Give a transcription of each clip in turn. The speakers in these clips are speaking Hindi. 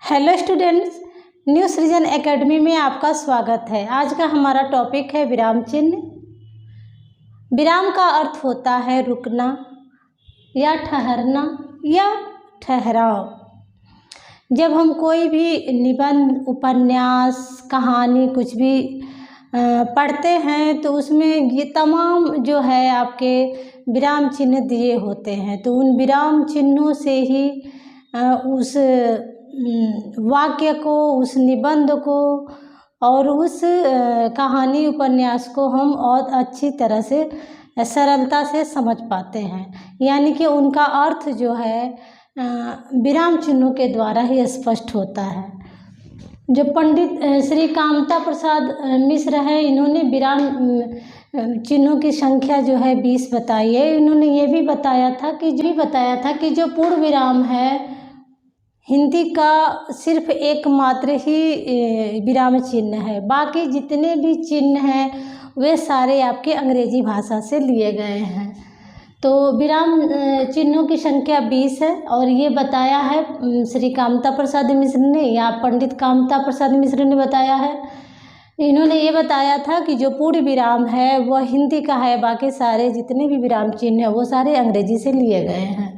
हेलो स्टूडेंट्स, न्यू सृजन एकेडमी में आपका स्वागत है। आज का हमारा टॉपिक है विराम चिन्ह। विराम का अर्थ होता है रुकना या ठहरना या ठहराव। जब हम कोई भी निबंध, उपन्यास, कहानी कुछ भी पढ़ते हैं तो उसमें ये तमाम जो है आपके विराम चिन्ह दिए होते हैं। तो उन विराम चिन्हों से ही उस वाक्य को, उस निबंध को और उस कहानी, उपन्यास को हम और अच्छी तरह से, सरलता से समझ पाते हैं। यानी कि उनका अर्थ जो है विराम चिन्हों के द्वारा ही स्पष्ट होता है। जो पंडित श्री कामता प्रसाद मिश्र है, इन्होंने विराम चिन्हों की संख्या जो है 20 बताई है। इन्होंने ये भी बताया था कि जो पूर्ण विराम है हिंदी का सिर्फ एकमात्र ही विराम चिन्ह है। बाकी जितने भी चिन्ह हैं वे सारे आपके अंग्रेजी भाषा से लिए गए हैं। तो विराम चिन्हों की संख्या 20 है और ये बताया है श्री कामता प्रसाद मिश्र ने या पंडित कामता प्रसाद मिश्र ने बताया है। इन्होंने ये बताया था कि जो पूर्ण विराम है वह हिंदी का है, बाकी सारे जितने भी विराम चिन्ह हैं वो सारे अंग्रेजी से लिए गए हैं।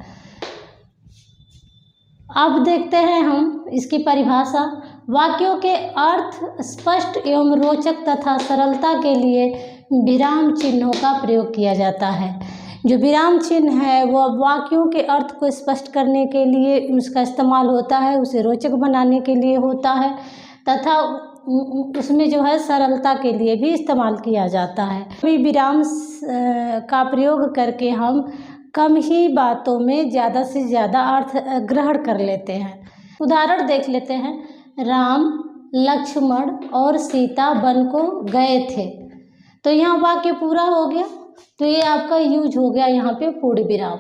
अब देखते हैं हम इसकी परिभाषा। वाक्यों के अर्थ स्पष्ट एवं रोचक तथा सरलता के लिए विराम चिन्हों का प्रयोग किया जाता है। जो विराम चिन्ह है वह वाक्यों के अर्थ को स्पष्ट करने के लिए उसका इस्तेमाल होता है, उसे रोचक बनाने के लिए होता है तथा उसमें जो है सरलता के लिए भी इस्तेमाल किया जाता है। अभी विराम का प्रयोग करके हम कम ही बातों में ज़्यादा से ज़्यादा अर्थ ग्रहण कर लेते हैं। उदाहरण देख लेते हैं। राम, लक्ष्मण और सीता वन को गए थे। तो यहाँ वाक्य पूरा हो गया, तो ये आपका यूज हो गया यहाँ पे पूर्ण विराम।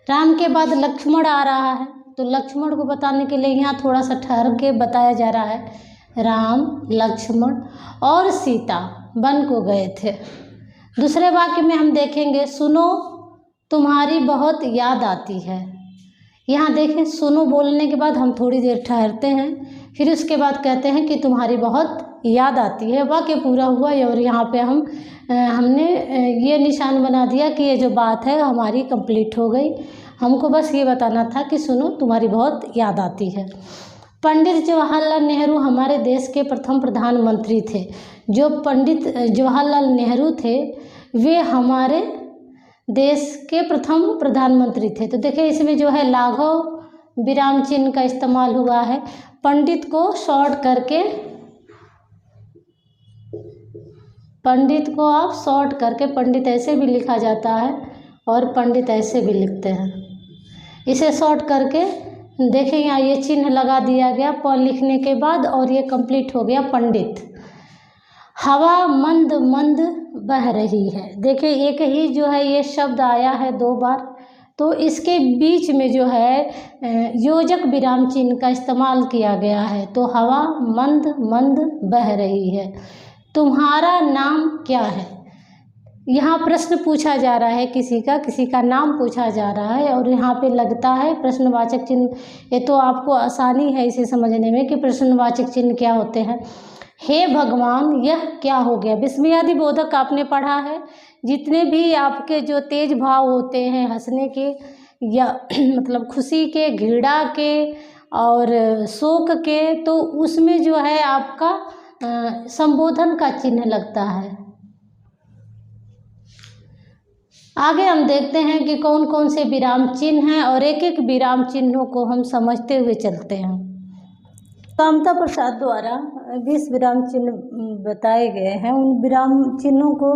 राम के बाद लक्ष्मण आ रहा है, तो लक्ष्मण को बताने के लिए यहाँ थोड़ा सा ठहर के बताया जा रहा है। राम, लक्ष्मण और सीता वन को गए थे। दूसरे वाक्य में हम देखेंगे, सुनो तुम्हारी बहुत याद आती है। यहाँ देखें, सुनो बोलने के बाद हम थोड़ी देर ठहरते हैं, फिर उसके बाद कहते हैं कि तुम्हारी बहुत याद आती है। वाक्य पूरा हुआ और यहाँ पे हमने ये निशान बना दिया कि ये जो बात है हमारी कंप्लीट हो गई। हमको बस ये बताना था कि सुनो तुम्हारी बहुत याद आती है। पंडित जवाहरलाल नेहरू हमारे देश के प्रथम प्रधानमंत्री थे। जो पंडित जवाहरलाल नेहरू थे वे हमारे देश के प्रथम प्रधानमंत्री थे। तो देखिए इसमें जो है लाघव विराम चिन्ह का इस्तेमाल हुआ है। पंडित को शॉर्ट करके, पंडित को आप शॉर्ट करके पंडित ऐसे भी लिखा जाता है और पंडित ऐसे भी लिखते हैं। इसे शॉर्ट करके देखिए यहाँ ये चिन्ह लगा दिया गया प लिखने के बाद और ये कंप्लीट हो गया पंडित। हवा मंद मंद बह रही है। देखिए एक ही जो है ये शब्द आया है 2 बार, तो इसके बीच में जो है योजक विराम चिन्ह का इस्तेमाल किया गया है। तो हवा मंद मंद बह रही है। तुम्हारा नाम क्या है? यहाँ प्रश्न पूछा जा रहा है, किसी का नाम पूछा जा रहा है और यहाँ पे लगता है प्रश्नवाचक चिन्ह। ये तो आपको आसानी है इसे समझने में कि प्रश्नवाचक चिन्ह क्या होते हैं। हे भगवान, यह क्या हो गया? विस्मयादि बोधक आपने पढ़ा है। जितने भी आपके जो तेज भाव होते हैं, हंसने के या मतलब खुशी के, घृणा के और शोक के, तो उसमें जो है आपका संबोधन का चिन्ह लगता है। आगे हम देखते हैं कि कौन कौन से विराम चिन्ह हैं और एक एक विराम चिन्हों को हम समझते हुए चलते हैं। कामता प्रसाद द्वारा 20 विराम चिन्ह बताए गए हैं। उन विराम चिन्हों को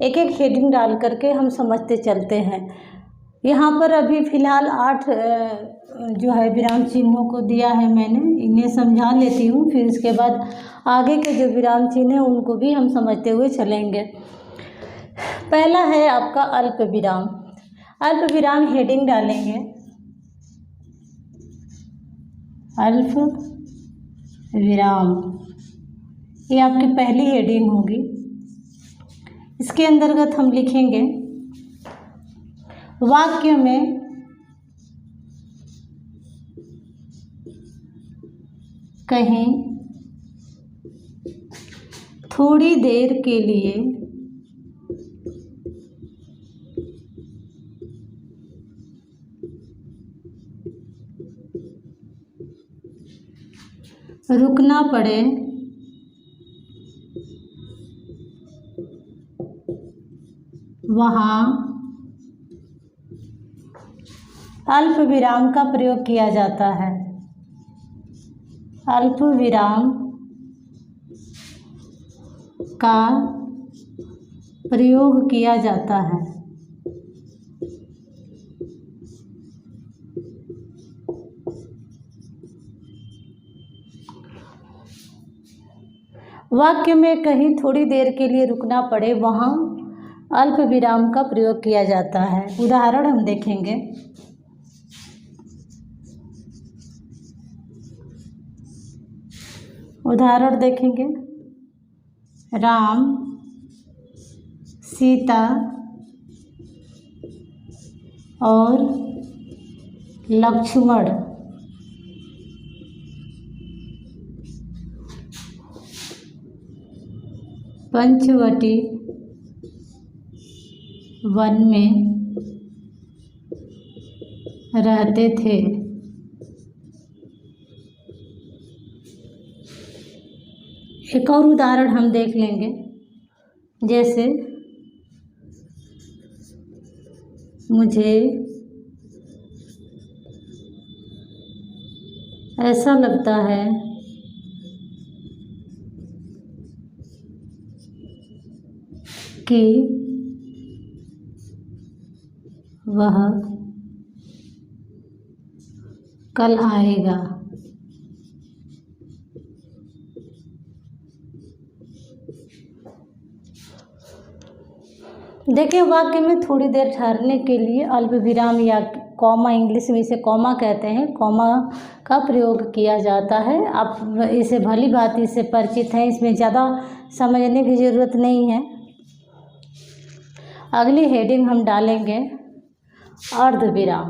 एक एक हेडिंग डाल करके हम समझते चलते हैं। यहाँ पर अभी फ़िलहाल 8 जो है विराम चिन्हों को दिया है मैंने, इन्हें समझा लेती हूँ, फिर इसके बाद आगे के जो विराम चिन्ह हैं उनको भी हम समझते हुए चलेंगे। पहला है आपका अल्प विराम। अल्प विराम हेडिंग डालेंगे, अल्प विराम, ये आपकी पहली हेडिंग होगी। इसके अंतर्गत हम लिखेंगे वाक्य में कहीं थोड़ी देर के लिए रुकना पड़े, वहाँ अल्प विराम का प्रयोग किया जाता है। अल्प विराम का प्रयोग किया जाता है। वाक्य में कहीं थोड़ी देर के लिए रुकना पड़े, वहाँ अल्प विराम का प्रयोग किया जाता है। उदाहरण हम देखेंगे। उदाहरण देखेंगे। राम, सीता और लक्ष्मण पंचवटी वन में रहते थे। एक और उदाहरण हम देख लेंगे। जैसे मुझे ऐसा लगता है कि वह कल आएगा। देखिए, वाक्य में थोड़ी देर ठहरने के लिए अल्प विराम या कॉमा, इंग्लिश में इसे कॉमा कहते हैं, कॉमा का प्रयोग किया जाता है। आप इसे भली भांति से परिचित हैं, इसमें ज़्यादा समझने की ज़रूरत नहीं है। अगली हेडिंग हम डालेंगे अर्ध विराम।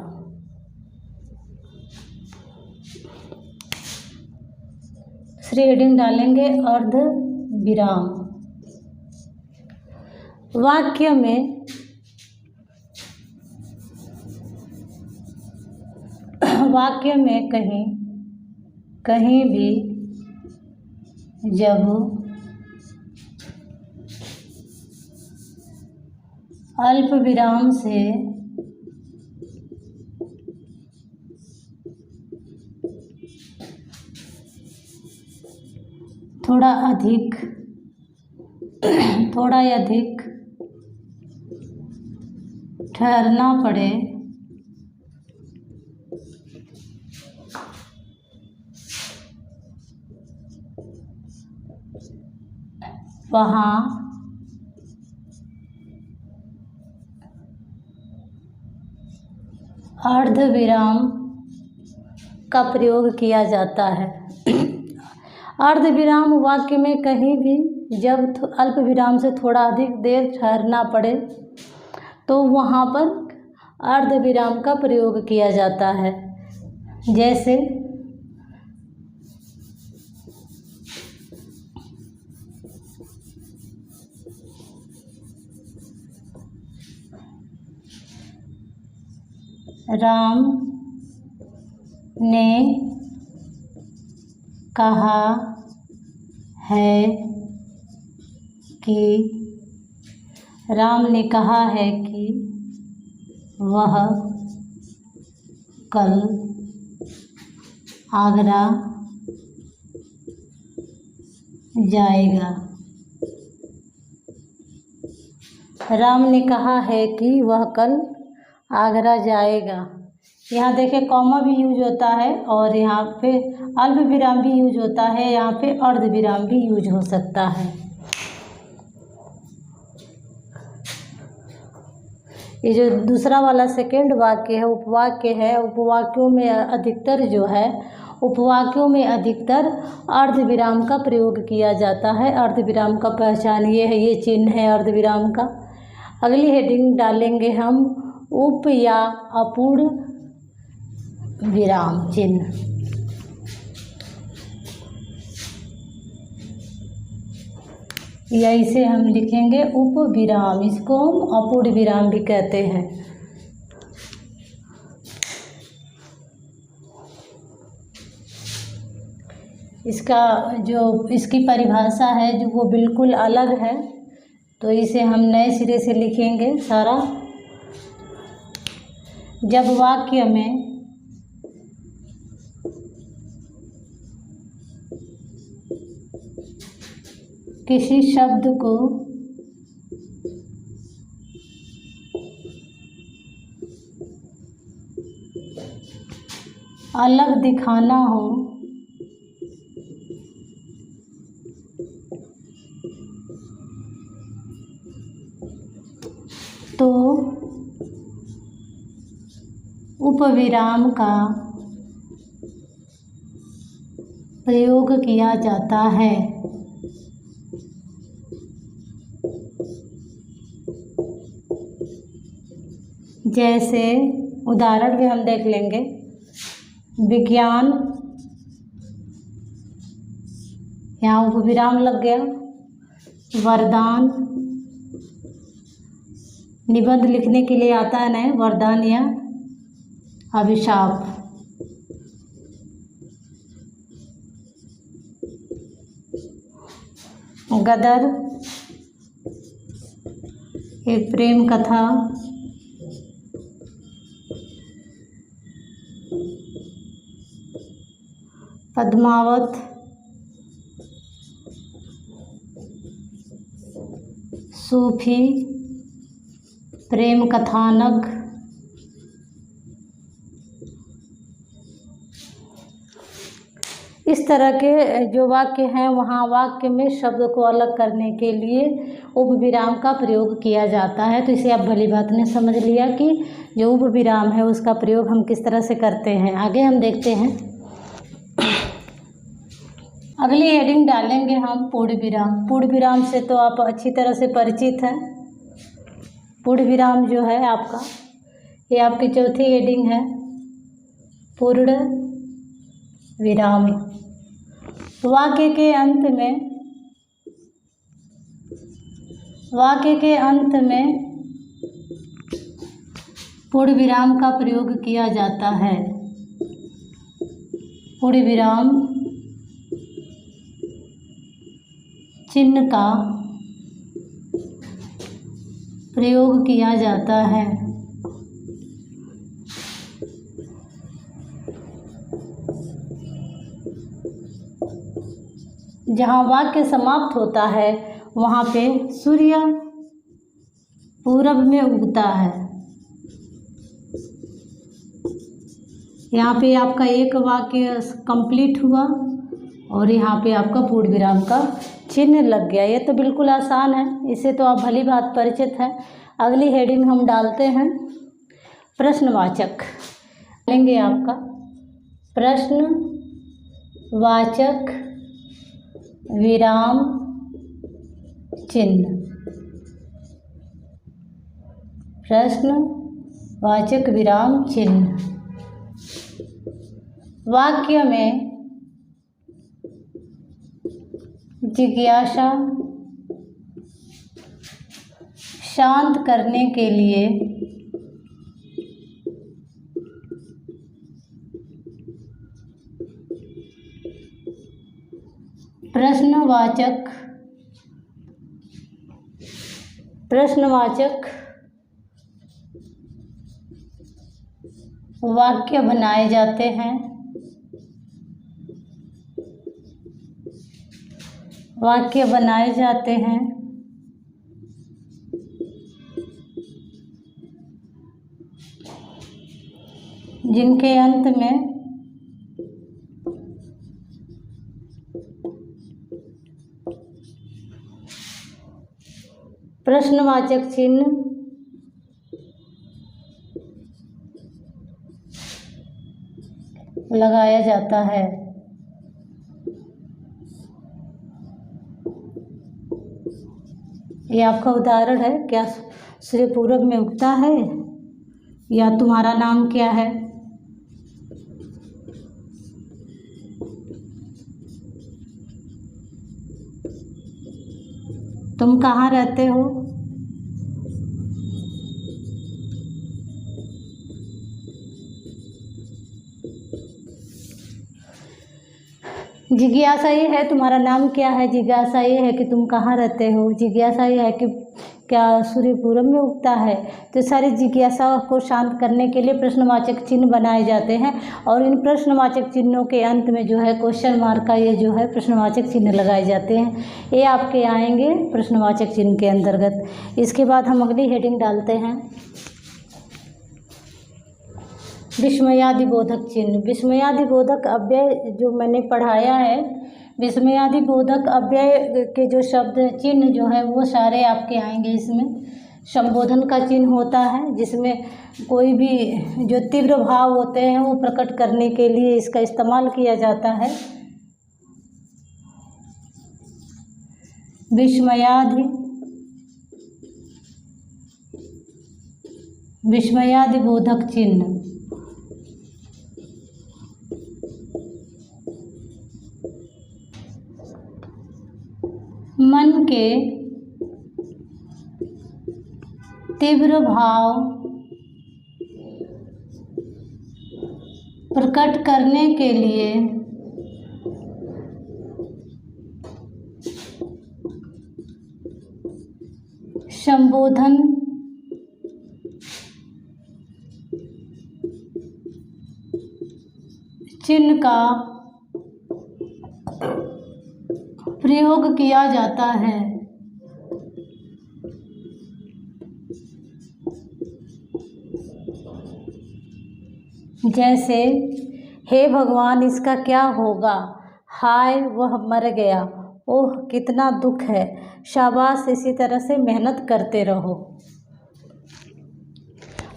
दूसरी हेडिंग डालेंगे अर्ध विराम। वाक्य में कहीं भी जब अल्प विराम से थोड़ा अधिक ठहरना पड़े, वहाँ अर्ध विराम का प्रयोग किया जाता है। अर्ध विराम वाक्य में कहीं भी जब अल्प विराम से थोड़ा अधिक देर ठहरना पड़े तो वहाँ पर अर्ध विराम का प्रयोग किया जाता है। जैसे राम ने कहा है कि वह कल आगरा जाएगा। राम ने कहा है कि वह कल आगरा जाएगा। यहाँ देखिए कॉमा भी यूज होता है और यहाँ पे अल्प विराम भी यूज होता है, यहाँ पे अर्ध विराम भी यूज हो सकता है। ये जो दूसरा वाला सेकेंड वाक्य है उपवाक्य है, उपवाक्यों में अधिकतर अर्ध विराम का प्रयोग किया जाता है। अर्ध विराम का पहचान ये है, ये चिन्ह है अर्ध विराम का। अगली हेडिंग डालेंगे हम उप या अपूर्ण विराम चिन्ह। या इसे हम लिखेंगे उपविराम, इसको हम अपूर्ण विराम भी कहते हैं। इसका जो इसकी परिभाषा है जो वो बिल्कुल अलग है, तो इसे हम नए सिरे से लिखेंगे सारा। जब वाक्य में किसी शब्द को अलग दिखाना हो तो उपविराम का प्रयोग किया जाता है। जैसे उदाहरण भी हम देख लेंगे, विज्ञान, यहाँ उपविराम लग गया। वरदान, निबंध लिखने के लिए आता है ना वरदान या अभिशाप। गदर, एक प्रेम कथा। पद्मावत, सूफी, प्रेम कथानक। इस तरह के जो वाक्य हैं वहाँ वाक्य में शब्द को अलग करने के लिए उपविराम का प्रयोग किया जाता है। तो इसे आप भली बात ने समझ लिया कि जो उपविराम है उसका प्रयोग हम किस तरह से करते हैं। आगे हम देखते हैं, अगली हेडिंग डालेंगे हम पूर्ण विराम। पूर्ण विराम से तो आप अच्छी तरह से परिचित हैं। पूर्ण विराम जो है आपका, ये आपकी चौथी हेडिंग है, पूर्ण विराम। वाक्य के अंत में पूर्ण विराम का प्रयोग किया जाता है। पूर्ण विराम चिन्ह का प्रयोग किया जाता है। जहाँ वाक्य समाप्त होता है वहाँ पे सूर्य पूरब में उगता है। यहाँ पे आपका एक वाक्य कंप्लीट हुआ और यहाँ पे आपका पूर्ण विराम का चिन्ह लग गया। ये तो बिल्कुल आसान है, इसे तो आप भली बात परिचित है। अगली हेडिंग हम डालते हैं प्रश्नवाचक। लेंगे आपका प्रश्नवाचक विराम चिन्ह। प्रश्नवाचक विराम चिन्ह वाक्य में जिज्ञासा शांत करने के लिए प्रश्नवाचक वाक्य बनाए जाते हैं। वाक्य बनाए जाते हैं जिनके अंत में प्रश्नवाचक चिन्ह लगाया जाता है। ये आपका उदाहरण है, क्या सूर्य पूरब में उगता है, या तुम्हारा नाम क्या है। तुम कहाँ रहते हो? जिज्ञासा ये है तुम्हारा नाम क्या है। जिज्ञासा ये है कि तुम कहाँ रहते हो। जिज्ञासा ये है कि क्या सूर्य पूरब में उगता है। तो सारी जिज्ञासाओं को शांत करने के लिए प्रश्नवाचक चिन्ह बनाए जाते हैं और इन प्रश्नवाचक चिन्हों के अंत में जो है क्वेश्चन मार्क का ये जो है प्रश्नवाचक चिन्ह लगाए जाते हैं। ये आपके आएंगे प्रश्नवाचक चिन्ह के अंतर्गत। इसके बाद हम अगली हेडिंग डालते हैं विस्मयादिबोधक चिन्ह। विस्मयादिबोधक अव्यय जो मैंने पढ़ाया है, विस्मयादिबोधक अव्यय के जो शब्द चिन्ह जो है वो सारे आपके आएंगे इसमें। संबोधन का चिन्ह होता है जिसमें कोई भी जो तीव्र भाव होते हैं वो प्रकट करने के लिए इसका इस्तेमाल किया जाता है। विस्मयादिबोधक चिन्ह मन के तीव्र भाव प्रकट करने के लिए संबोधन चिन्ह का प्रयोग किया जाता है। जैसे हे भगवान इसका क्या होगा, हाय वह मर गया, ओह कितना दुख है, शाबाश इसी तरह से मेहनत करते रहो।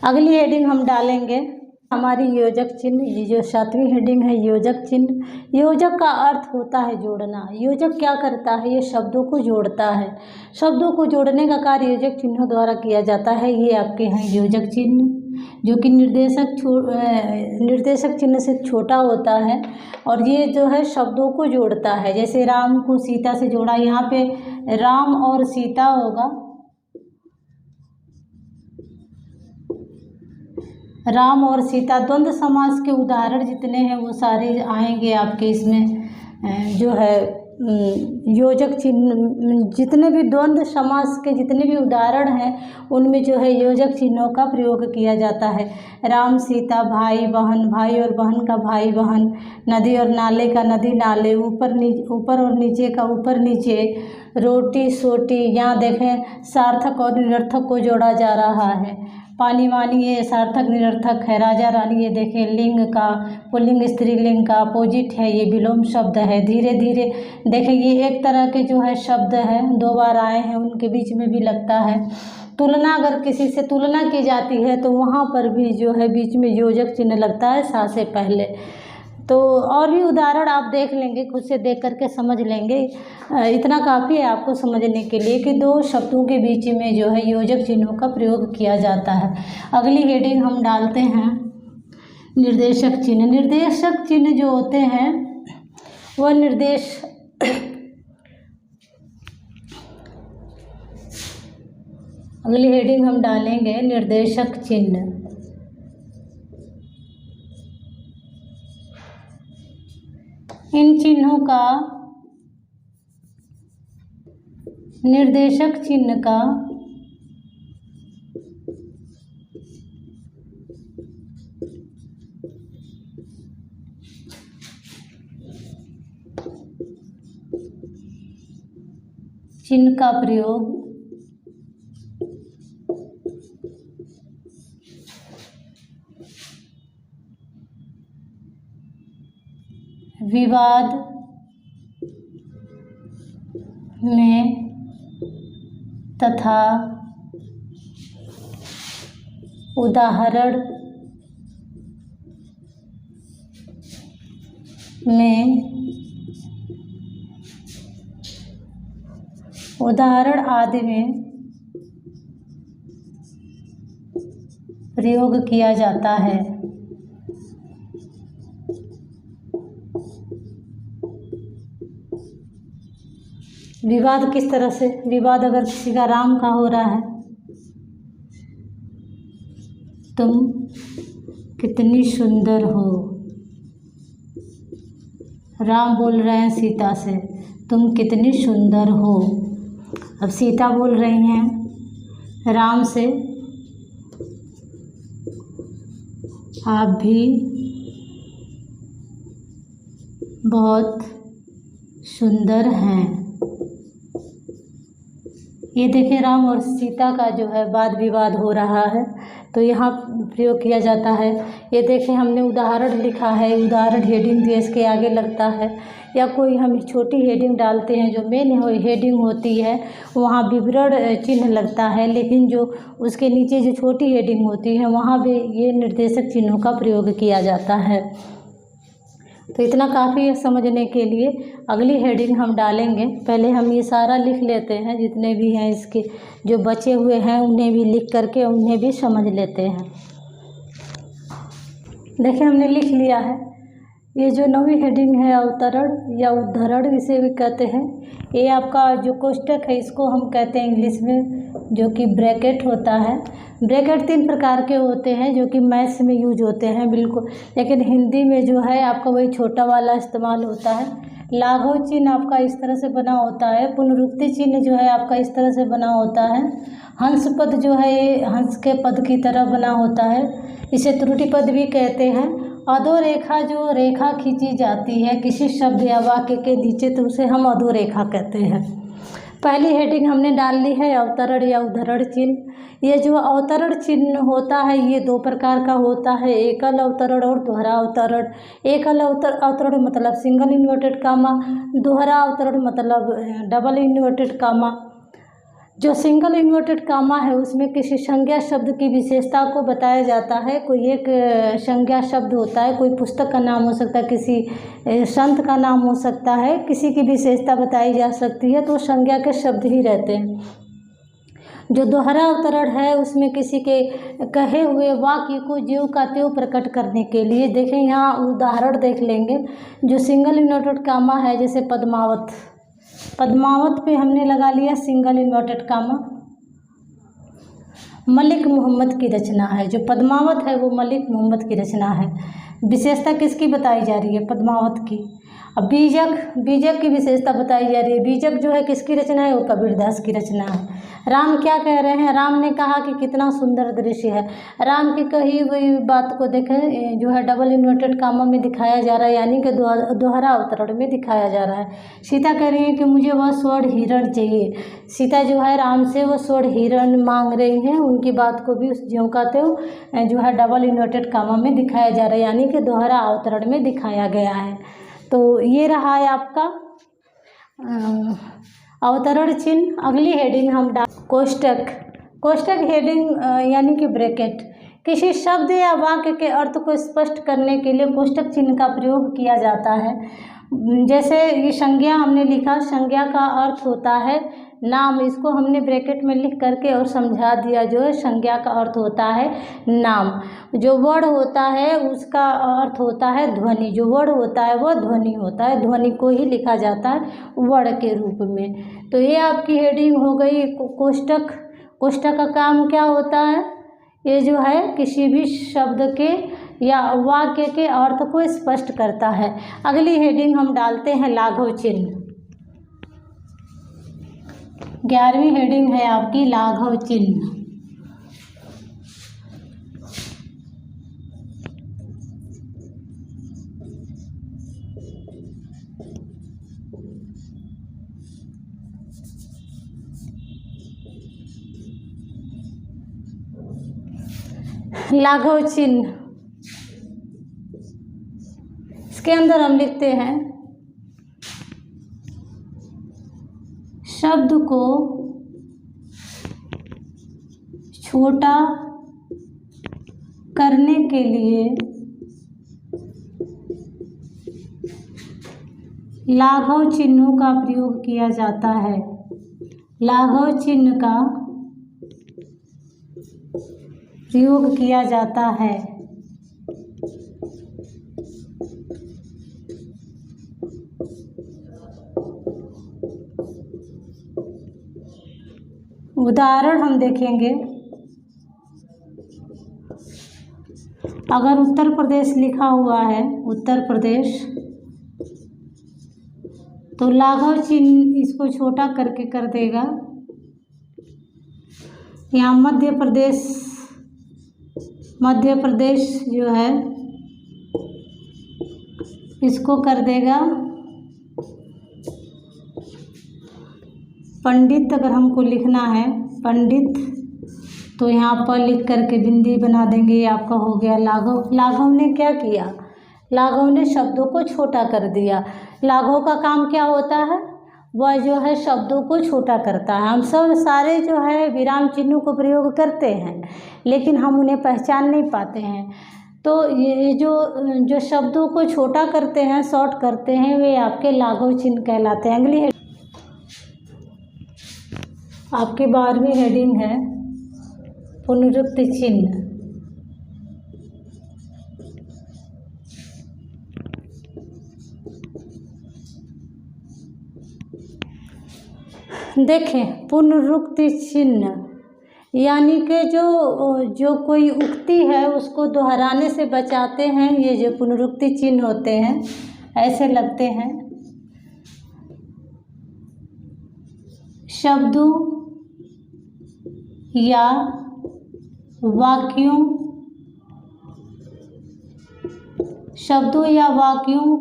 अगली हेडिंग हम डालेंगे हमारी योजक चिन्ह। ये जो 7वीं हेडिंग है योजक चिन्ह। योजक का अर्थ होता है जोड़ना। योजक क्या करता है, ये शब्दों को जोड़ता है। शब्दों को जोड़ने का कार्य योजक चिन्हों द्वारा किया जाता है। ये आपके हैं योजक चिन्ह जो कि निर्देशक चिन्ह से छोटा होता है और ये जो है शब्दों को जोड़ता है। जैसे राम को सीता से जोड़ा, यहाँ पे राम और सीता होगा। राम और सीता द्वंद्व समास के उदाहरण जितने हैं वो सारे आएंगे आपके इसमें। जो है योजक चिन्ह जितने भी द्वंद्व समास के जितने भी उदाहरण हैं उनमें जो है योजक चिन्हों का प्रयोग किया जाता है। राम सीता, भाई बहन, भाई और बहन का भाई बहन, नदी और नाले का नदी नाले, ऊपर और नीचे का ऊपर नीचे, रोटी सोटी। यहाँ देखें सार्थक और निरर्थक को जोड़ा जा रहा है। पानी वानी ये सार्थक निरर्थक है। राजा रानी ये देखें लिंग का पुल्लिंग स्त्रीलिंग का अपोजिट है, ये विलोम शब्द है। धीरे धीरे देखें ये एक तरह के जो है शब्द है 2 बार आए हैं, उनके बीच में भी लगता है। तुलना, अगर किसी से तुलना की जाती है तो वहाँ पर भी जो है बीच में योजक चिन्ह लगता है सा से पहले। तो और भी उदाहरण आप देख लेंगे, खुद से देख करके समझ लेंगे। इतना काफ़ी है आपको समझने के लिए कि 2 शब्दों के बीच में जो है योजक चिन्हों का प्रयोग किया जाता है। अगली हेडिंग हम डालते हैं निर्देशक चिन्ह। निर्देशक चिन्ह जो होते हैं वह अगली हेडिंग हम डालेंगे निर्देशक चिन्ह। इन चिन्हों का निर्देशक चिन्ह का प्रयोग विवाद में तथा उदाहरण आदि में प्रयोग किया जाता है। विवाद किस तरह से, विवाद अगर किसी का राम का हो रहा है, तुम कितनी सुंदर हो। राम बोल रहे हैं सीता से, तुम कितनी सुंदर हो। अब सीता बोल रही हैं राम से, आप भी बहुत सुंदर हैं। ये देखिए राम और सीता का जो है वाद विवाद हो रहा है, तो यहाँ प्रयोग किया जाता है। ये देखें हमने उदाहरण लिखा है, उदाहरण हेडिंग भी इसके आगे लगता है, या कोई हम छोटी हेडिंग डालते हैं जो मेन हेडिंग होती है वहाँ विवरण चिन्ह लगता है, लेकिन जो उसके नीचे जो छोटी हेडिंग होती है वहाँ भी ये निर्देशक चिन्हों का प्रयोग किया जाता है। तो इतना काफ़ी है समझने के लिए। अगली हेडिंग हम डालेंगे, पहले हम ये सारा लिख लेते हैं, जितने भी हैं इसके जो बचे हुए हैं उन्हें भी लिख करके उन्हें भी समझ लेते हैं। देखिए हमने लिख लिया है। ये जो नवी हेडिंग है अवतरण या उद्धरण इसे भी कहते हैं। ये आपका जो कोष्टक है इसको हम कहते हैं इंग्लिश में जो कि ब्रैकेट होता है। ब्रैकेट 3 प्रकार के होते हैं जो कि मैथ्स में यूज होते हैं बिल्कुल, लेकिन हिंदी में जो है आपका वही छोटा वाला इस्तेमाल होता है। लाघव चिन्ह आपका इस तरह से बना होता है, पुनरुक्ति चिन्ह जो है आपका इस तरह से बना होता है, हंस पद जो है ये हंस के पद की तरह बना होता है, इसे त्रुटि पद भी कहते हैं। अधोरेखा जो रेखा खींची जाती है किसी शब्द या वाक्य के नीचे तो उसे हम अधोरेखा कहते हैं। पहली हेडिंग हमने डाल ली है अवतरण या उद्धरण चिन्ह। ये जो अवतरण चिन्ह होता है ये 2 प्रकार का होता है, एकल अवतरण और दोहरा अवतरण। एकल अवतरण मतलब सिंगल इन्वर्टेड कामा, दोहरा अवतरण मतलब डबल इन्वर्टेड कामा। जो सिंगल इन्वर्टेड कामा है उसमें किसी संज्ञा शब्द की विशेषता को बताया जाता है। कोई एक संज्ञा शब्द होता है, कोई पुस्तक का नाम हो सकता है, किसी संत का नाम हो सकता है, किसी की विशेषता बताई जा सकती है, तो संज्ञा के शब्द ही रहते हैं। जो दोहरा अवतरण है उसमें किसी के कहे हुए वाक्य को ज्यों का त्यों प्रकट करने के लिए, देखें यहाँ उदाहरण देख लेंगे। जो सिंगल इन्वर्टेड कामा है जैसे पद्मावत, पद्मावत पे हमने लगा लिया single inverted comma. Malik Mohammad की रचना है, जो पद्मावत है वो मलिक मोहम्मद की रचना है। विशेषता किसकी बताई जा रही है? पद्मावत की। अब बीजक, बीजक की विशेषता बताई जा रही है। बीजक जो है किसकी रचना है? वो कबीरदास की रचना है। राम क्या कह रहे हैं? राम ने कहा कि कितना सुंदर दृश्य है। राम की कही हुई बात को देखें जो है डबल इन्वर्टेड कामा में दिखाया जा रहा है, यानी कि दोहरा अवतरण में दिखाया जा रहा है। सीता कह रही है कि मुझे वह स्वर्ण हिरण चाहिए। सीता जो है राम से वो स्वर्ण हिरण मांग रही हैं, उनकी बात को भी उस ज्यों का त्यों जो है डबल इन्वर्टेड कामा में दिखाया जा रहा है, यानी कि दोहरा अवतरण में दिखाया गया है। तो ये रहा है आपका अवतरण चिन्ह। अगली हेडिंग हम कोष्टक। कोष्टक हेडिंग यानी कि ब्रैकेट। किसी शब्द या वाक्य के अर्थ को स्पष्ट करने के लिए कोष्टक चिन्ह का प्रयोग किया जाता है। जैसे ये संज्ञा हमने लिखा, संज्ञा का अर्थ होता है नाम, इसको हमने ब्रैकेट में लिख करके और समझा दिया। जो है संज्ञा का अर्थ होता है नाम। जो वर्ण होता है उसका अर्थ होता है ध्वनि। जो वर्ण होता है वो ध्वनि होता है, ध्वनि को ही लिखा जाता है वर्ण के रूप में। तो ये आपकी हेडिंग हो गई कोष्टक। कोष्टक का काम क्या होता है? ये जो है किसी भी शब्द के या वाक्य के अर्थ को स्पष्ट करता है। अगली हेडिंग हम डालते हैं लाघव चिन्ह। 11वीं हेडिंग है आपकी लाघव चिन्ह। लाघव चिन्ह, इसके अंदर हम लिखते हैं शब्द को छोटा करने के लिए लाघव चिन्हों का प्रयोग किया जाता है। लाघव चिन्ह का प्रयोग किया जाता है। उदाहरण हम देखेंगे। अगर उत्तर प्रदेश लिखा हुआ है, उत्तर प्रदेश, तो लाघव चिन्ह इसको छोटा करके कर देगा। यहाँ मध्य प्रदेश, मध्य प्रदेश जो है इसको कर देगा पंडित। अगर हमको लिखना है पंडित, तो यहाँ पर लिख करके बिंदी बना देंगे, ये आपका हो गया लाघव। लाघव ने क्या किया? लाघव ने शब्दों को छोटा कर दिया। लाघव का काम क्या होता है? वह जो है शब्दों को छोटा करता है। हम सब सारे जो है विराम चिन्हों को प्रयोग करते हैं, लेकिन हम उन्हें पहचान नहीं पाते हैं। तो ये जो शब्दों को छोटा करते हैं, शॉर्ट करते हैं, वे आपके लाघव चिन्ह कहलाते हैं। अगली आपकी 12वीं हेडिंग है पुनरुक्ति चिन्ह। देखें, पुनरुक्ति चिन्ह यानी कि जो कोई उक्ति है उसको दोहराने से बचाते हैं। ये जो पुनरुक्ति चिन्ह होते हैं ऐसे लगते हैं। शब्दों या वाक्यों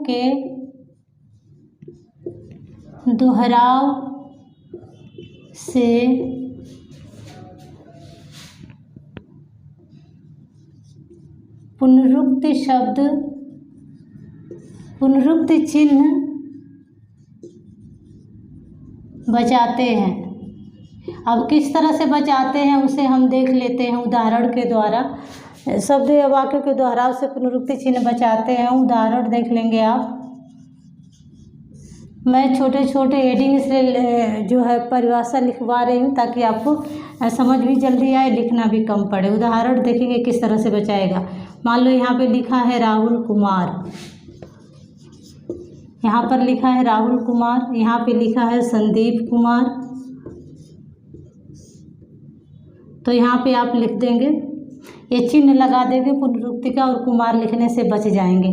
के दोहराव से पुनरुक्ति चिन्ह बचाते हैं। अब किस तरह से बचाते हैं उसे हम देख लेते हैं उदाहरण के द्वारा। शब्द या वाक्य के दोहराव से पुनरुक्ति चिन्ह बचाते हैं। उदाहरण देख लेंगे आप। मैं छोटे छोटे हेडिंग से जो है परिभाषा लिखवा रही हूँ ताकि आपको समझ भी जल्दी आए, लिखना भी कम पड़े। उदाहरण देखेंगे किस तरह से बचाएगा। मान लो यहाँ पे लिखा है राहुल कुमार, यहाँ पर लिखा है राहुल कुमार, यहाँ पे लिखा है संदीप कुमार। तो यहाँ पे आप लिख देंगे, ये चिन्ह लगा देंगे पुनरुक्ति का, और कुमार लिखने से बच जाएंगे।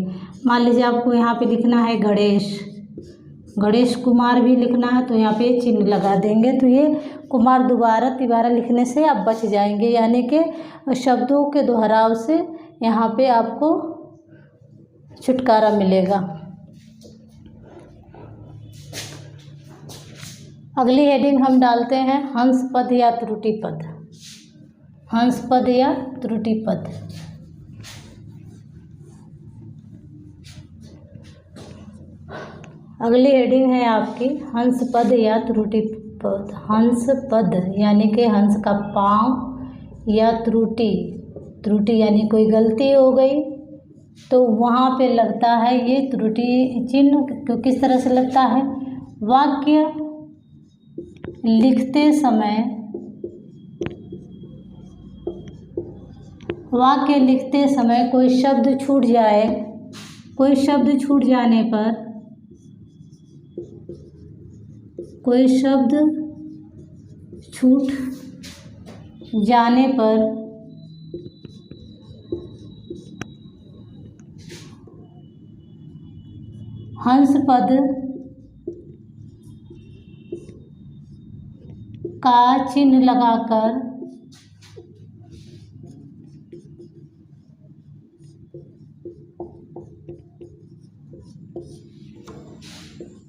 मान लीजिए आपको यहाँ पे लिखना है गणेश कुमार भी लिखना है, तो यहाँ पे चिन्ह लगा देंगे। तो ये कुमार तिबारा लिखने से आप बच जाएंगे, यानी कि शब्दों के दोहराव से यहाँ पे आपको छुटकारा मिलेगा। अगली हेडिंग हम डालते हैं हंस पद या त्रुटि पद। हंस पद या त्रुटि पद। अगली हेडिंग है आपकी हंस पद या त्रुटि पद। हंस पद यानी कि हंस का पाँव, या त्रुटि यानी कोई गलती हो गई तो वहाँ पे लगता है ये त्रुटि चिन्ह। तो किस तरह से लगता है? वाक्य लिखते समय कोई शब्द छूट जाए, कोई शब्द छूट जाने पर हंस पद का चिन्ह लगाकर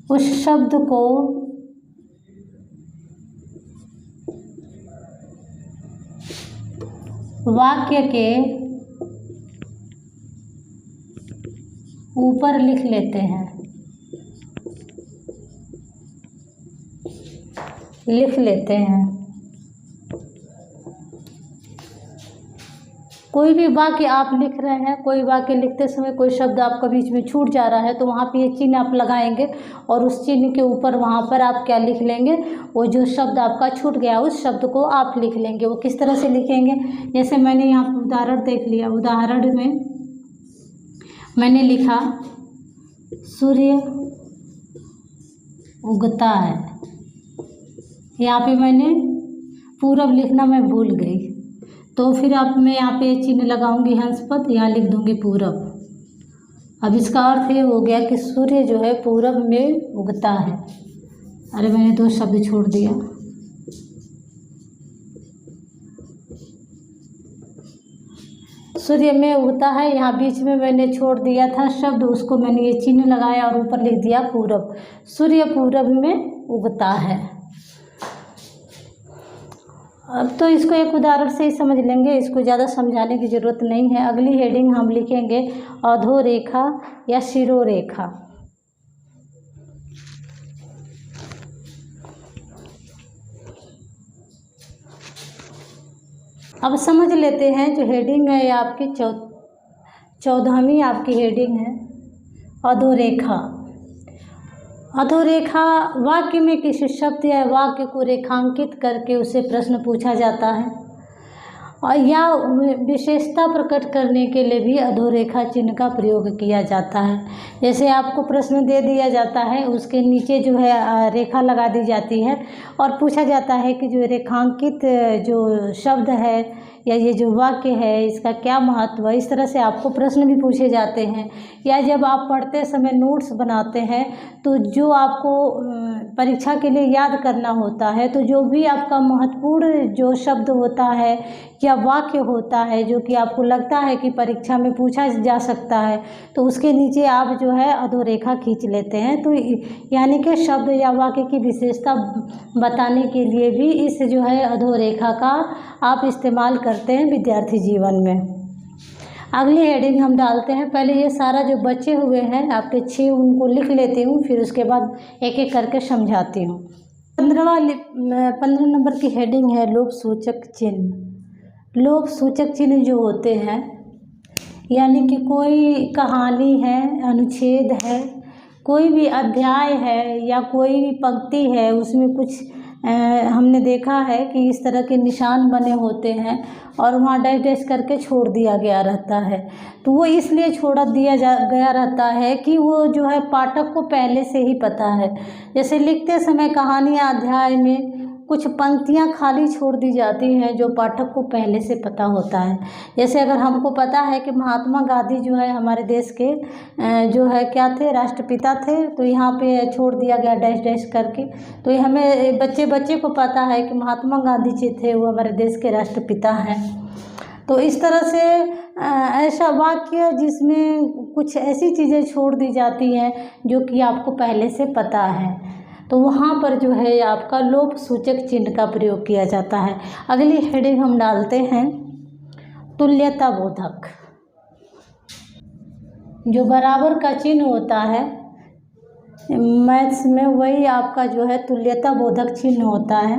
उस शब्द को वाक्य के ऊपर लिख लेते हैं, कोई भी वाक्य आप लिख रहे हैं, कोई वाक्य लिखते समय कोई शब्द आपका बीच में छूट जा रहा है तो वहाँ पे ये चिन्ह आप लगाएंगे, और उस चिन्ह के ऊपर वहाँ पर आप क्या लिख लेंगे? वो जो शब्द आपका छूट गया उस शब्द को आप लिख लेंगे। वो किस तरह से लिखेंगे? जैसे मैंने यहाँ पर उदाहरण देख लिया। उदाहरण में मैंने लिखा सूर्य उगता है। यहाँ पे मैंने पूरब लिखना मैं भूल गई, तो फिर अब मैं यहाँ पे चिन्ह लगाऊंगी हंस पद, यहाँ लिख दूंगी पूरब। अब इसका अर्थ ये हो गया कि सूर्य जो है पूरब में उगता है। अरे मैंने 2 शब्द छोड़ दिया। सूर्य में उगता है, यहाँ बीच में मैंने छोड़ दिया था शब्द, उसको मैंने ये चिन्ह लगाया और ऊपर लिख दिया पूरब। सूर्य पूरब में उगता है। अब तो इसको एक उदाहरण से ही समझ लेंगे, इसको ज़्यादा समझाने की ज़रूरत नहीं है। अगली हेडिंग हम लिखेंगे अधोरेखा या शिरोरेखा। अब समझ लेते हैं जो हेडिंग है आपकी 14वीं आपकी हेडिंग है अधोरेखा। अधोरेखा वाक्य में किसी शब्द या वाक्य को रेखांकित करके उसे प्रश्न पूछा जाता है और या विशेषता प्रकट करने के लिए भी अधोरेखा चिन्ह का प्रयोग किया जाता है। जैसे आपको प्रश्न दे दिया जाता है, उसके नीचे जो है रेखा लगा दी जाती है और पूछा जाता है कि जो रेखांकित जो शब्द है या ये जो वाक्य है इसका क्या महत्व है। इस तरह से आपको प्रश्न भी पूछे जाते हैं। या जब आप पढ़ते समय नोट्स बनाते हैं तो जो आपको परीक्षा के लिए याद करना होता है, तो जो भी आपका महत्वपूर्ण जो शब्द होता है या वाक्य होता है जो कि आपको लगता है कि परीक्षा में पूछा जा सकता है, तो उसके नीचे आप जो है अधोरेखा खींच लेते हैं। तो यानी कि शब्द या वाक्य की विशेषता बताने के लिए भी इस जो है अधोरेखा का आप इस्तेमाल करते हैं विद्यार्थी जीवन में। अगली हेडिंग हम डालते हैं। पहले ये सारा जो बचे हुए हैं आपके 6 उनको लिख लेती हूँ, फिर उसके बाद एक एक करके समझाती हूँ। 15 नंबर की हेडिंग है लोभ सूचक चिन्ह। लोभ सूचक चिन्ह जो होते हैं यानी कि कोई कहानी है, अनुच्छेद है, कोई भी अध्याय है या कोई भी पंक्ति है, उसमें कुछ हमने देखा है कि इस तरह के निशान बने होते हैं और वहाँ डैश डैश करके छोड़ दिया गया रहता है। तो वो इसलिए छोड़ दिया गया रहता है कि वो जो है पाठक को पहले से ही पता है। जैसे लिखते समय कहानी या अध्याय में कुछ पंक्तियाँ खाली छोड़ दी जाती हैं जो पाठक को पहले से पता होता है। जैसे अगर हमको पता है कि महात्मा गांधी जो है हमारे देश के जो है क्या थे, राष्ट्रपिता थे, तो यहाँ पे छोड़ दिया गया डैश डैश करके। तो ये हमें बच्चे को पता है कि महात्मा गांधी जी थे, वो हमारे देश के राष्ट्रपिता हैं। तो इस तरह से ऐसा वाक्य जिसमें कुछ ऐसी चीज़ें छोड़ दी जाती हैं जो कि आपको पहले से पता है, तो वहाँ पर जो है आपका लोभ सूचक चिन्ह का प्रयोग किया जाता है। अगली हेडिंग हम डालते हैं तुल्यता बोधक। जो बराबर का चिन्ह होता है मैथ्स में, वही आपका जो है तुल्यता बोधक चिन्ह होता है।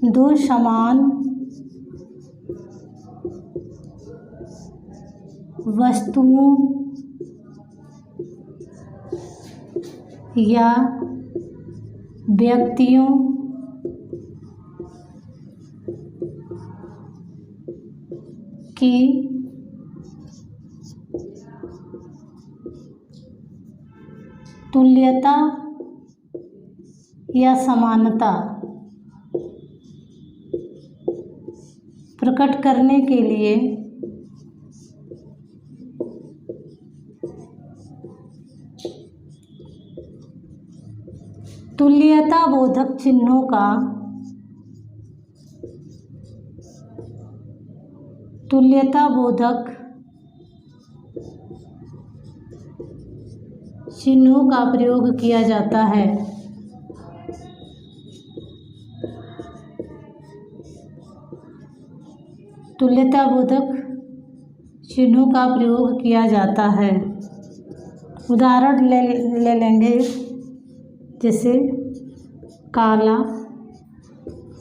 दो समान वस्तुओं या व्यक्तियों की तुल्यता या समानता प्रकट करने के लिए तुल्यता बोधक चिन्हों का तुल्यता बोधक चिन्हों का प्रयोग किया जाता है। तुल्यता बोधक चिन्हों का प्रयोग किया जाता है। उदाहरण ले लेंगे, जैसे काला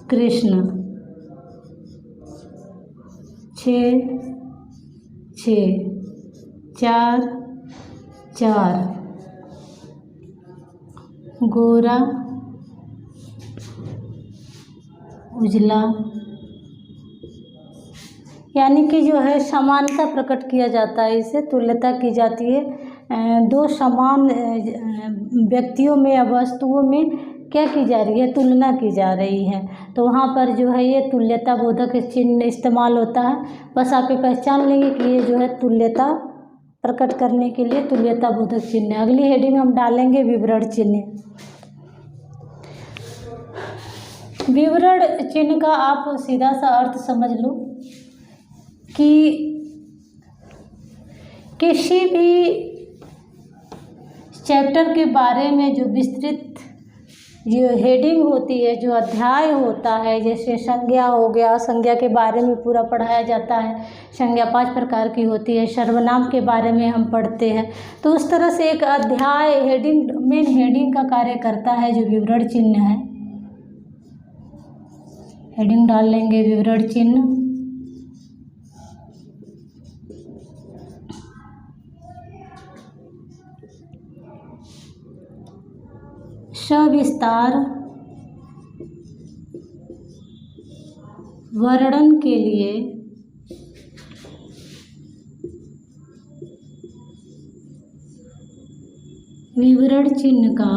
कृष्ण, 6 6, 4 4, गोरा उजला यानी कि जो है समानता प्रकट किया जाता है, इससे तुल्यता की जाती है। दो समान व्यक्तियों में या वस्तुओं में क्या की जा रही है, तुलना की जा रही है, तो वहाँ पर जो है ये तुल्यता बोधक चिन्ह इस्तेमाल होता है। बस आप ये पहचान लेंगे कि ये जो है तुल्यता प्रकट करने के लिए तुल्यता बोधक चिन्ह है। अगली हेडिंग हम डालेंगे विवरण चिन्ह। विवरण चिन्ह का आप सीधा सा अर्थ समझ लो कि किसी भी चैप्टर के बारे में जो विस्तृत जो हेडिंग होती है, जो अध्याय होता है, जैसे संज्ञा हो गया, संज्ञा के बारे में पूरा पढ़ाया जाता है। संज्ञा 5 प्रकार की होती है। सर्वनाम के बारे में हम पढ़ते हैं। तो उस तरह से एक अध्याय हेडिंग मेन हेडिंग का कार्य करता है जो विवरण चिन्ह है। हेडिंग डाल लेंगे विवरण चिन्ह। सविस्तार वर्णन के लिए विवरण चिन्ह का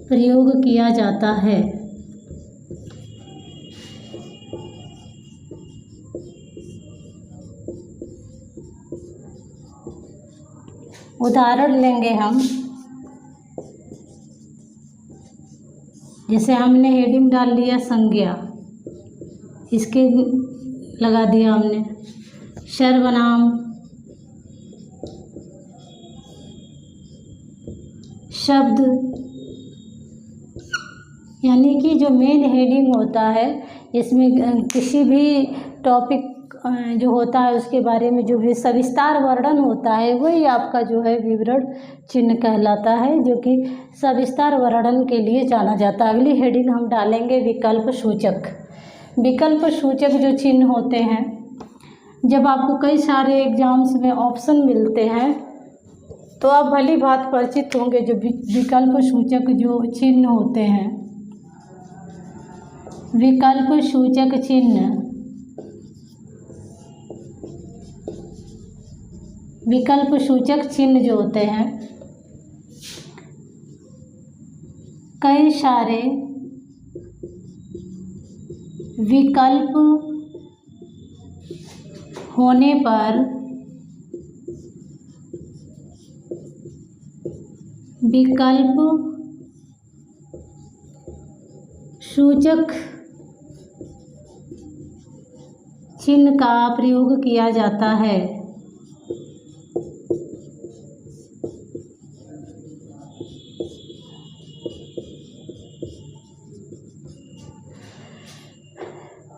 प्रयोग किया जाता है। उदाहरण लेंगे हम, जैसे हमने हेडिंग डाल लिया संज्ञा, इसके लगा दिया हमने सर्वनाम, शब्द, यानी कि जो मेन हेडिंग होता है इसमें किसी भी टॉपिक जो होता है उसके बारे में जो भी सविस्तार वर्णन होता है वही आपका जो है विवरण चिन्ह कहलाता है, जो कि सविस्तार वर्णन के लिए जाना जाता है। अगली हेडिंग हम डालेंगे विकल्प सूचक। विकल्प सूचक जो चिन्ह होते हैं, जब आपको कई सारे एग्जाम्स में ऑप्शन मिलते हैं तो आप भली बात परिचित होंगे जो विकल्प सूचक जो चिन्ह होते हैं। विकल्प सूचक चिन्ह, विकल्प सूचक चिन्ह जो होते हैं कई सारे विकल्प होने पर विकल्प सूचक चिन्ह का प्रयोग किया जाता है।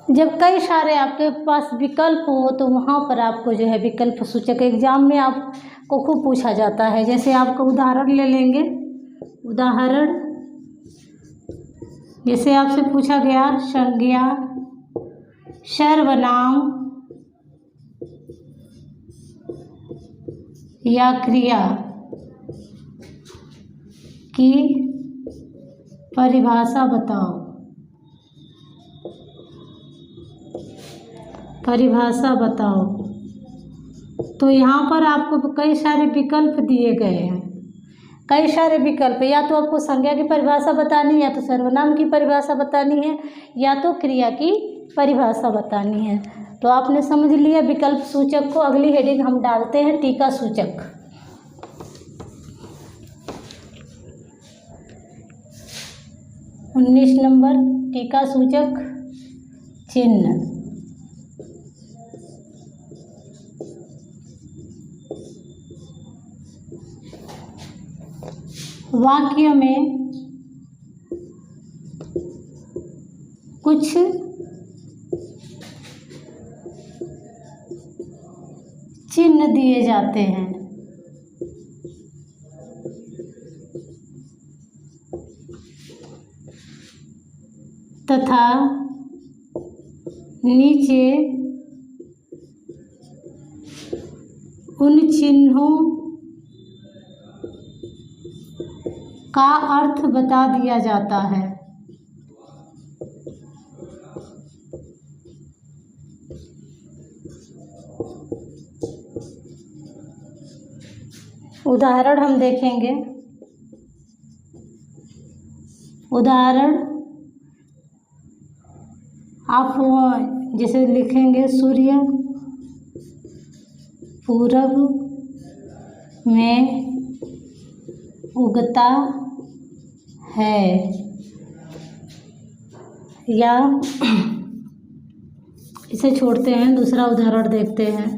जब कई सारे आपके पास विकल्प हो तो वहाँ पर आपको जो है विकल्प सूचक एग्जाम में आपको खूब पूछा जाता है। जैसे आपका उदाहरण ले लेंगे, उदाहरण जैसे आपसे पूछा गया संज्ञा, सर्वनाम या क्रिया की परिभाषा बताओ, परिभाषा बताओ। तो यहाँ पर आपको कई सारे विकल्प दिए गए हैं, कई सारे विकल्प, या तो आपको संज्ञा की परिभाषा बतानी है, या तो सर्वनाम की परिभाषा बतानी है, या तो क्रिया की परिभाषा बतानी है। तो आपने समझ लिया विकल्प सूचक को। अगली हेडिंग हम डालते हैं टीका सूचक। उन्नीस नंबर टीका सूचक चिन्ह। वाक्य में कुछ चिन्ह दिए जाते हैं तथा नीचे उन चिन्हों का अर्थ बता दिया जाता है। उदाहरण हम देखेंगे। उदाहरण आप जैसे लिखेंगे, सूर्य पूरब में उगता है, या इसे छोड़ते हैं, दूसरा उदाहरण देखते हैं।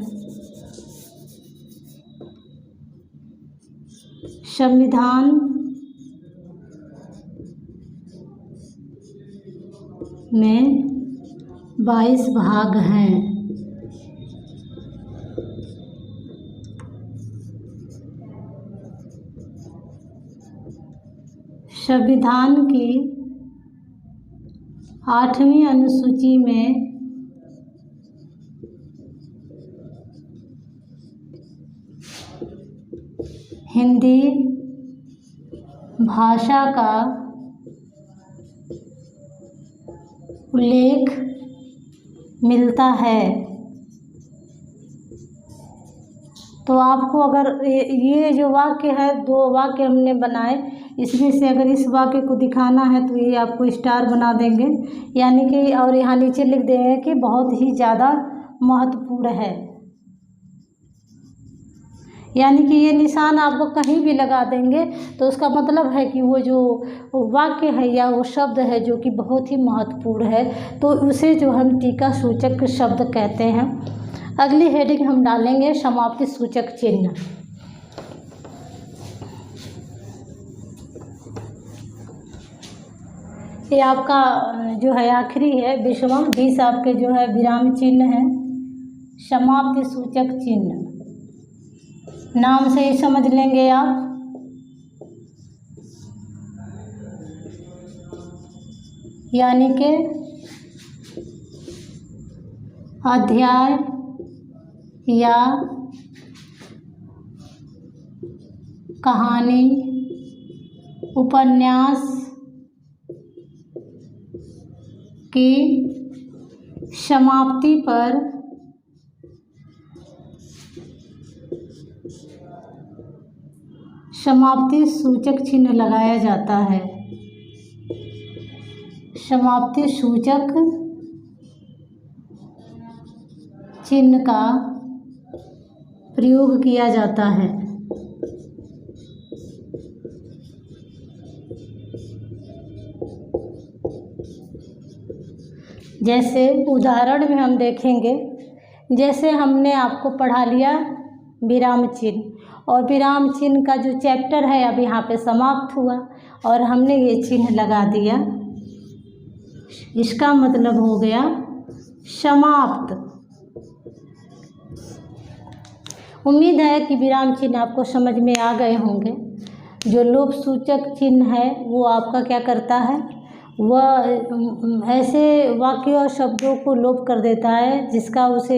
संविधान में 22 भाग हैं। संविधान की 8वीं अनुसूची में हिंदी भाषा का उल्लेख मिलता है। तो आपको अगर ये जो वाक्य है, 2 वाक्य हमने बनाए, इसमें से अगर इस वाक्य को दिखाना है तो ये आपको स्टार बना देंगे, यानी कि, और यहाँ नीचे लिख देंगे कि बहुत ही ज़्यादा महत्वपूर्ण है। यानी कि ये निशान आपको कहीं भी लगा देंगे तो उसका मतलब है कि वो जो वाक्य है या वो शब्द है जो कि बहुत ही महत्वपूर्ण है, तो उसे जो हम टीका सूचक शब्द कहते हैं। अगली हेडिंग हम डालेंगे समाप्ति सूचक चिन्ह। ये आपका जो है आखिरी है, 20 आपके जो है विराम चिन्ह है, समाप्ति सूचक चिन्ह। नाम से ही समझ लेंगे आप। यानी कि अध्याय या कहानी, उपन्यास की समाप्ति पर समाप्ति सूचक चिन्ह लगाया जाता है। समाप्ति सूचक चिन्ह का प्रयोग किया जाता है। जैसे उदाहरण में हम देखेंगे, जैसे हमने आपको पढ़ा लिया विराम चिन्ह, और विराम चिन्ह का जो चैप्टर है अब यहाँ पे समाप्त हुआ और हमने ये चिन्ह लगा दिया, इसका मतलब हो गया समाप्त। उम्मीद है कि विराम चिन्ह आपको समझ में आ गए होंगे। जो लोप सूचक चिन्ह है वो आपका क्या करता है, वह ऐसे वाक्यों और शब्दों को लोप कर देता है जिसका उसे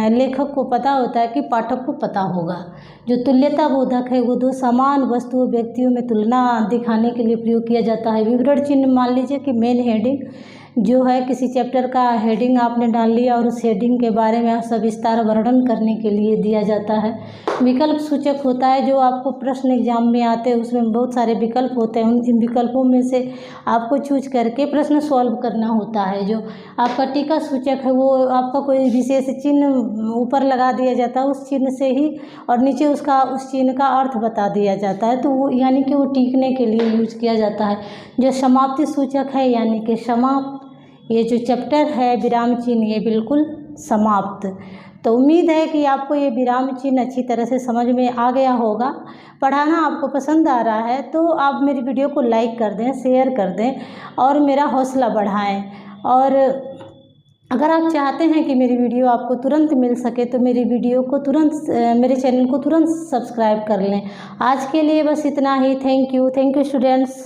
लेखक को पता होता है कि पाठक को पता होगा। जो तुल्यता बोधक है वो 2 समान वस्तुओं व्यक्तियों में तुलना दिखाने के लिए प्रयोग किया जाता है। विवरण चिन्ह, मान लीजिए कि मेन हेडिंग जो है, किसी चैप्टर का हेडिंग आपने डाल लिया और उस हेडिंग के बारे में सविस्तार वर्णन करने के लिए दिया जाता है। विकल्प सूचक होता है, जो आपको प्रश्न एग्जाम में आते हैं, उसमें बहुत सारे विकल्प होते हैं, इन विकल्पों में से आपको चूज करके प्रश्न सॉल्व करना होता है। जो आपका टीका सूचक है वो आपका कोई विशेष चिन्ह ऊपर लगा दिया जाता है, उस चिन्ह से ही, और नीचे उस चिन्ह का अर्थ बता दिया जाता है, तो वो यानी कि वो टीकने के लिए यूज किया जाता है। जो समाप्ति सूचक है यानी कि समाप्त, ये जो चैप्टर है विराम चिन्ह, ये बिल्कुल समाप्त। तो उम्मीद है कि आपको ये विराम चिन्ह अच्छी तरह से समझ में आ गया होगा। पढ़ाना आपको पसंद आ रहा है तो आप मेरी वीडियो को लाइक कर दें, शेयर कर दें और मेरा हौसला बढ़ाएं। और अगर आप चाहते हैं कि मेरी वीडियो आपको तुरंत मिल सके तो मेरी वीडियो को तुरंत, मेरे चैनल को तुरंत सब्सक्राइब कर लें। आज के लिए बस इतना ही। Thank you students.